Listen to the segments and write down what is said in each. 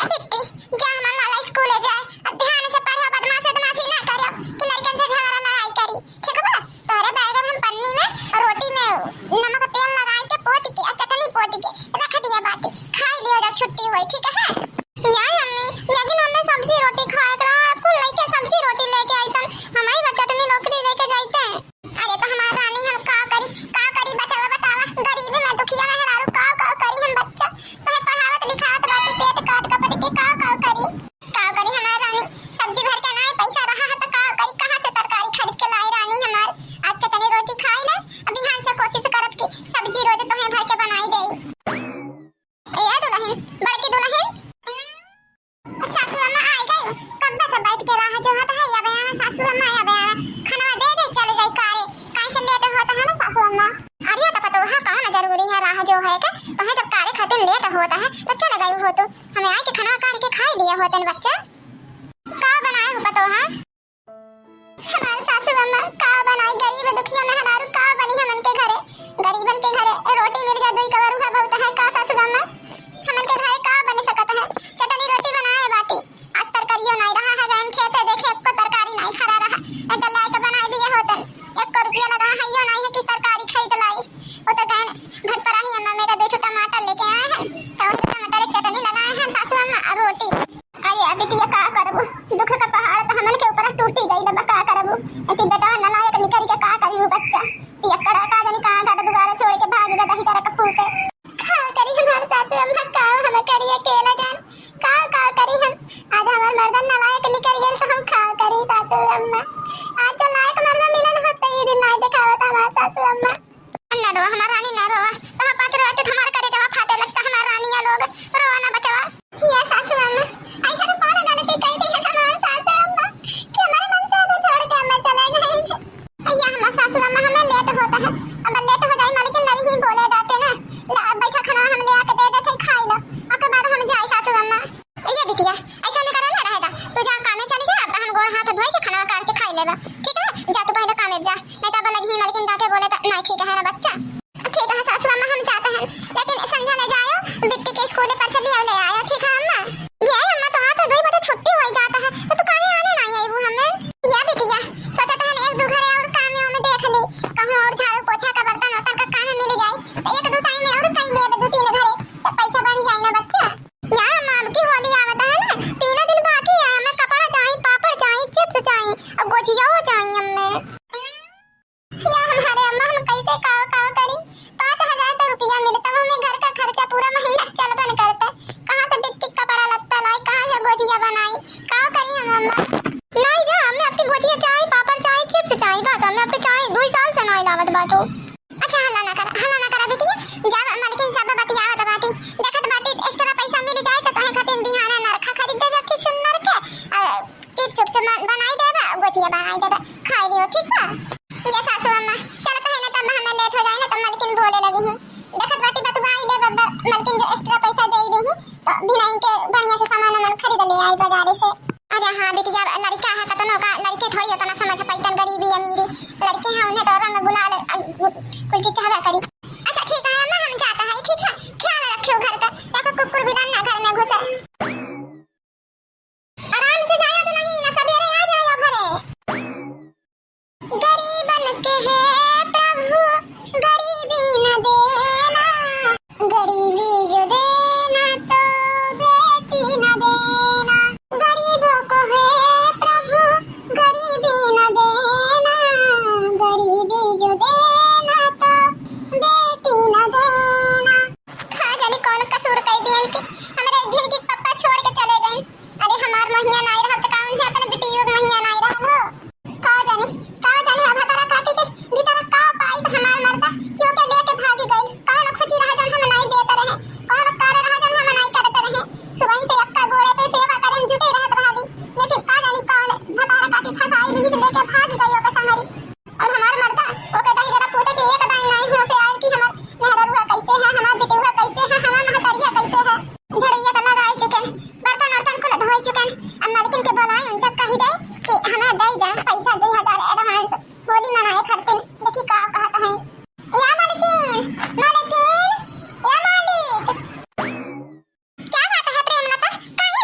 ये बिट्टी जा मन वाला स्कूल जाए, अब ध्यान से पढ़ा, बदमाशी ना करियो कि लड़कन से झगड़ा लड़ाई करी, ठीक है बा? तोरे बैग में हम पन्नी में रोटी में नमक तेल लगाई के पोती के चटनी पोती के रख दिया बाटी, खाई लियो जब छुट्टी होई, ठीक है? यार मम्मी लेकिन हमें सब्जी रोटी खाए रहा है, कुल लेके सब्जी रोटी लेके आई तन हमारी बच्चा चटनी नौकरी लेके जाते हैं। अरे तो हमारा रानी हम का करी बचावा बतावा, गरीबी में दुखिया में हरारू का करी हम बच्चा तुम्हें पढ़ावत लिखावत बाटी पेट काट कपड़ के का करी हमारा रानी, सब्जी भर के ना पैसा रहा है तो का करी, कहां से तरकारी खरीद के लाई रानी हमार, आज चटनी रोटी खाई ना, अभी ध्यान से कोशिश करत कि सब्जी रोज तुम्हें भर के बनाई दे। ए दुल्हन बड़की दुल्हन सासू अम्मा आई गई, कब से बैठ के रहा जो होता है या बयाना सासू अम्मा या बयाना खाना दे चले जाई कारे, काहे से लेट होता है ना सासू अम्मा। अरे तो पता है कहां जरूरी है राह जो है का, तो है जब कारे खाते लेट होता है तो चल गई हो, तो हमें आई के खाना काट के खाई लिया होतन बच्चा, का बनाए हो पता है हमारे सासू अम्मा का बनाई, गरीब दुखिया में हरारू का बनी हमन के घरे, गरीबन के घरे रोटी मिल जा दुई कवर हुआ बहुत है का सासू अम्मा, हमन के घरे का बन सकता है, चटनी रोटी बनाए बाटी, आज तरकारियों नहीं रहा है, गैन खेते देखे को तरकारी नहीं खरा रहा, ऐसा ला के बनाई दिए होतन, 1 रुपया लगा है यो नहीं है कि तरकारी खरीद लाई, वो तो गैन घर पर ही अम्मा मेरा 2 टमाटर लेके आए हैं, तो टमाटर की चटनी लगाए हैं सासू अम्मा और रोटी। अरे बिटिया का करबू, दुख का पहाड़ तो हमन के ऊपर टूटी गई लबा, का करबू एती बेटा नलायक निकरी के का करियो बच्चा, पियकड़ा का जानी कहां का दुबारा छोड़ के भाग गया दही तरह कपूते, का करी हमारे सासू अम्मा का हम करिए अकेला जान, का करी हम, आज हमार मर्दन नलायक निकल गए तो हम का करी सासू अम्मा, आज जो लायक मर्दन मिलन होते ही दिन नहीं दिखावत हमार सासू अम्मा। अन्ना रो हमार रानी ना रोवा, तो 5 रोते हमार करे जवा फाटे लगता हमार रानिया लोग रोवा ना बचावा, ये सासू अम्मा ऐसा तो कौन गलती कह दी है हमार सासू अम्मा कि हमारे मन से तो छोड़ के हमें चले गए, या हमार सासू अम्मा हमें लेट होता है, अब लेट हो जाए मालिक नहीं बोले जाते ना, बैठा खाना हम ले आके दे देते खाई लो, उसके बाद हम जाए सासू अम्मा। ये बिटिया ऐसा नहीं करना रहेगा, तू जा काम में चली जा, अब हम गोड़ हाथ धोए के खाना काट के खाई लेगा, ठीक है? जा तू पहले काम में जा, नहीं तो अब लगी मालिक डांटे बोले तो नहीं, ठीक है ना बच्चा? ठीक है सासू अम्मा हम जाते हैं, लेकिन समझा ले जाओ बिट्टी के स्कूल पर से ले आयो, ठीक है अम्मा? ये अम्मा तो हाथ 2 बजे छुट्टी हो जाता है, तो तू काहे आने नहीं आई वो हमें? या बिटिया सोचा था 1-2 घरे और काम में देख ली, कहीं और झाड़ू पोछा का बर्तन वर्तन का काम मिल जाए, तो 1-2 टाइम में और कहीं दे 2-3 घरे तो पैसा बढ़ जाए ना बच्चा। या अम्मा अब की होली आवत है ना, 3 दिन बाकी है, हमें कपड़ा चाहिए, पापड़ चाहिए, चिप्स चाहिए और गुजिया चाहिए हमें, या हमारे अम्मा हम कैसे का करी, 5000 रुपया मिलता है हमें, घर का खर्चा पूरा महीना चलबन करता, कहां से बिट्टी कपड़ा लगता लाई, कहां से गुजिया बनाई, का करी हम अम्मा? नहीं जा हमें आपकी गुजिया चाहिए, पापड़ चाहिए, चिप्स चाहिए, बस हमें आपके चाहिए, 2 साल से नहीं लावत बाटो। अच्छा हल्ला ना करा बिटिया, जा मालकिन सब बतियावत बाटी, देखत बाटी एक्स्ट्रा पैसा मिल जाए तो तोहे खातिर बिहाना नरखा खरीद देबे अच्छी सुंदर के, चिप्स बनाई देबे, गुजिया बनाई देबे, खाई लियो, ठीक है? ये सासू अम्मा चलत है ना, तब हमें लेट हो जाए ना, तब मालकिन बोले लगी है, देखत बाटी बतुआई ले बब्बा मालकिन जो एक्स्ट्रा पैसा दे दी है तो बिनाई के बढ़िया से सामान खरीद ले आई बाजार से। अरे हाँ बिटिया लड़का है कतनो का, लड़के थोड़ी होता ना समझ पैतन गरीबी अमीरी, लड़के हैं उन्हें तो रंग गुलाल कुल चीज चाहबे करी। अच्छा ठीक है अम्मा हम जाता है, ठीक है? ख्याल रखियो घर का, देखो कुकुर भी ना घर में घुसे, आराम से जाओ तो नहीं ना सवेरे आ जाओ घरे। गरीबन के है प्रभु गरीबी न देना, गरीबी जो देना तो बेटी न देना, गरीबों को है प्रभु गरीबी न देना, गरीबी जो देना तो बेटी न देना। हाँ जानी कौन कसूर कह दिए इनके, हमारे जिनकी पापा छोड़ के चले गए, अरे हमार महिया नहीं रहा तो कौन है अपने बेटियों की महिया नहीं रहा हो, का जानी अब हतारा काटी के भीतर का पाई से हमार मरदा क्यों के लेके भागी गई, कौन खुशी रहा जन हम नहीं देते रहे, कौन कार्य रहा जन हम नहीं करते रहे, सुबह से अक्का घोड़े पे सेवा करन जुटे रहत भागी, लेकिन का जानी कौन हतारा काटी फसाई दी से लेके भागी गई ओके संगरी, और हमार मरदा ओके दही जरा पूछे कि एक दाई नहीं हो से आए कि हमार मेहररुआ कैसे है, हमार बेटुआ कैसे है, हमार महतरिया कैसे है, झड़िया तो लगाई चुके बर्तन वर्तन खुद धोई चुके, अब मालकिन के बोलाई उन सब कही दे कि हमें दे पैसा 2000 एडवांस होली मनाए खातिर, देखी का कहता है। या मालकिन या मालिक क्या बात है प्रेमलता, कहीं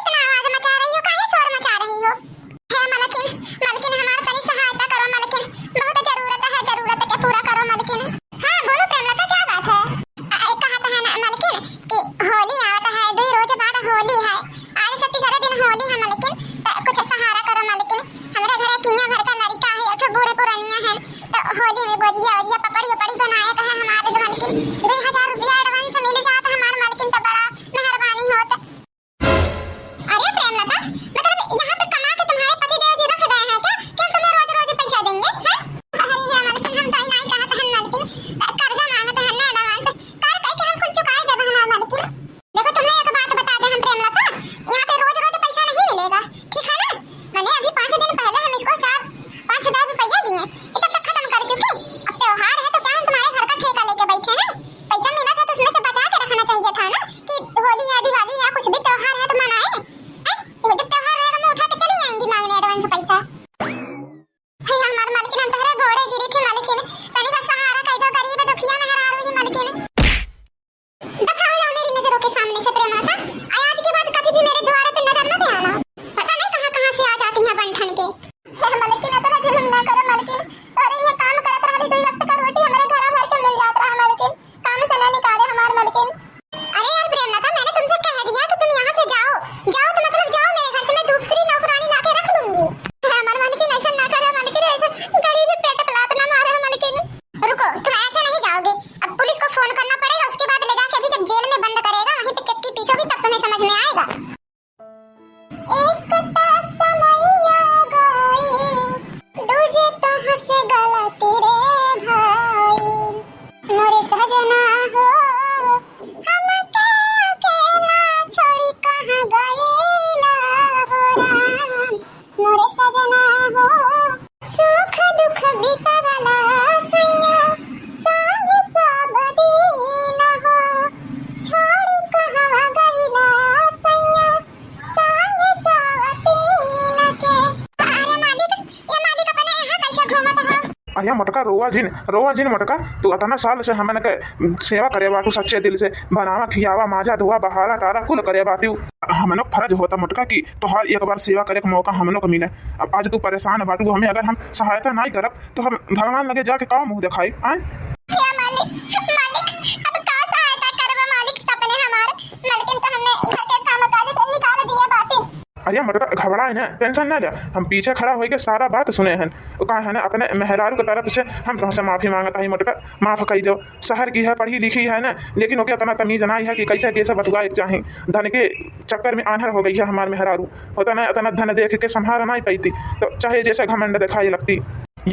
दा एक ता समैया गई दूजे तो हंसे गलती रे भाई मोरे सजना हो हम के अकेला छोड़ी कहाँ गईला हो राम मोरे सजना हो सुख दुख बितावला सैया संग सब दिन हो छोड़ी कहाँ गईला सैया संग सब दिन के अरे मालिक ये मालिक अपने यहाँ कैसे घूमत हो अया मटका रोवा जिन मटका तू अतना साल से हमन के सेवा करे बाटू सच्चे दिल से बनावा खियावा माजा धोआ बहारा टारा कुल करे बाटू हमनो फर्ज होता मटका की तो हर एक बार सेवा करे का मौका हमनो को मिले। अब आज तू परेशान है बाटू हमें अगर हम सहायता नहीं करब तो हम भगवान लगे जाके का मुंह दिखाई आए या मालिक अब का सहायता करबा मालिक अपने हमार मलकिन तो हमने घर के काम काज से निकाल दिए बाटे। अरे मटका घबराए ना टेंशन ना ले हम पीछे खड़ा होके सारा बात सुने हैं वो कहा है ना अपने मेहरारू की तरफ से हम तुमसे माफी मांगता है मटका माफ कर दो शहर की है पढ़ी लिखी है ना लेकिन ओके इतना तमीज नहीं है कि कैसे कैसे बतुआ चाहे धन के चक्कर में आन्हर हो गई है हमारे मेहरारू होता ना इतना धन देख के संभाल नहीं पाती तो चाहे जैसे घमंड दिखाई लगती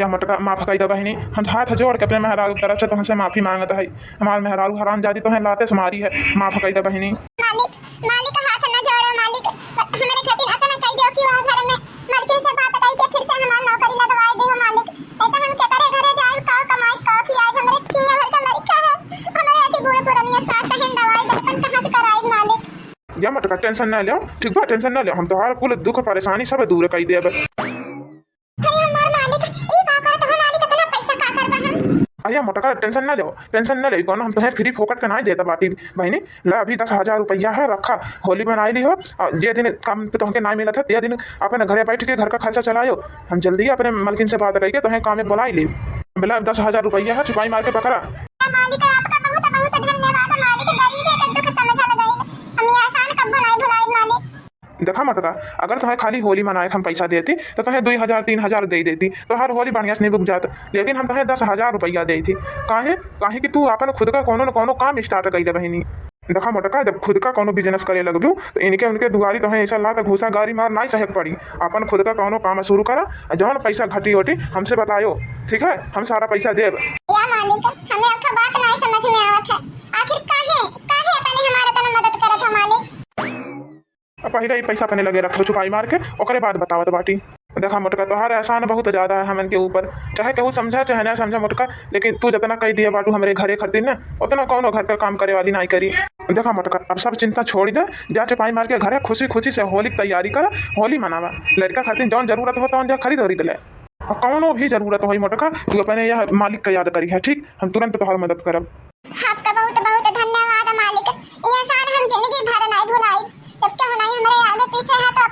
या मटका माफ कर दो बहनी हम हाथ जोड़ के अपने मेहरारू की तरफ से तुमसे माफी मांगता है हमारे मेहरारू हराम जाती तो लाते से मारी है माफ कर दो बहनी मालिक हाथ न जोड़ो मालिक हमारे खातिर ऐसा न कह दो कि वहां घर में मलकिन से बात कई के फिर से हमार नौकरी लगवाए दे मालिक ऐसा हम क्या करे घरे जाए का कमाई का खियाए हमरे किंगे भर का मरिका है हमारे आटी बूढ़े पुराने सास सहन दवाई बचपन कहां से कराई मालिक या मटका टेंशन ना लो ठीक बा टेंशन ना लो हम तोहार कुल दुख परेशानी सब दूर कर देब अरे हमार मालिक ई का करत हम मालिक इतना पैसा का करबा हम अरे मटका टेंशन ना लो कौन हम तुम्हें फ्री फोकट के नहीं देता बाटी बहनी ला अभी 10,000 रुपया है रखा होली बनाई ली हो और जे दिन काम पे तुमके नहीं मिला था ते दिन अपने घरे बैठ के घर का खर्चा चलायो हम जल्दी अपने मलकिन से बात करके तुम्हें काम में बुलाई ली बोला 10,000 रुपया है चुपाई मार के पकड़ा मालिक आपका बहुत बहुत धन्यवाद मालिक गरीब है दुख समझ लगे हम आसान कब बनाई भुलाई मालिक देखा मटका अगर तुम्हें खाली होली मनाए हम पैसा देती तो तुम्हें 2,000-3,000 दे देती तो हर होली बढ़िया से नहीं बुक जाता लेकिन हम तुम्हें 10,000 रुपया दी थी काहे कि तू अपन खुद का कोनो न कोनो काम स्टार्ट कर दे बहनी देखा मटका जब खुद का कोनो बिजनेस करे लगबू तो इनके उनके दुआरी तुम्हें ऐसा ला तो घूसा गाड़ी मार नहीं सहक पड़ी अपन खुद का कोनो काम शुरू करा जौन पैसा घटी ओटी हमसे बतायो ठीक है हम सारा पैसा देब या मालिक हमें आपका बात नहीं समझ में आवत है आखिर काहे अपने हमारे तना मदद करत हो मालिक पहले ही पैसा अपने लगे रखो छुपाई मार के ओकरे बाद बतावत बाटी देखा मटका तोहार एहसान बहुत ज्यादा है हमन के ऊपर चाहे केहू समझा चाहे ना समझा मटका लेकिन तू जितना कह दिया बाटू हमारे घरे खरीदी ना उतना कौन घर का काम करे वाली नहीं करी देखा मटका अब सब चिंता छोड़ दे जा चुपाई मार के घरे खुशी खुशी से होली की तैयारी कर होली मनावा लड़का खातिर जौन जरूरत हो तो खरीद ले और कौनो भी जरूरत हो मटका तू अपने यह मालिक का याद करी है ठीक हम तुरंत तोहार मदद करब आपका बहुत बहुत धन्यवाद मालिक ये एहसान हम जिंदगी भर नहीं भुलाई जब क्या होना हमारे आगे पीछे है तो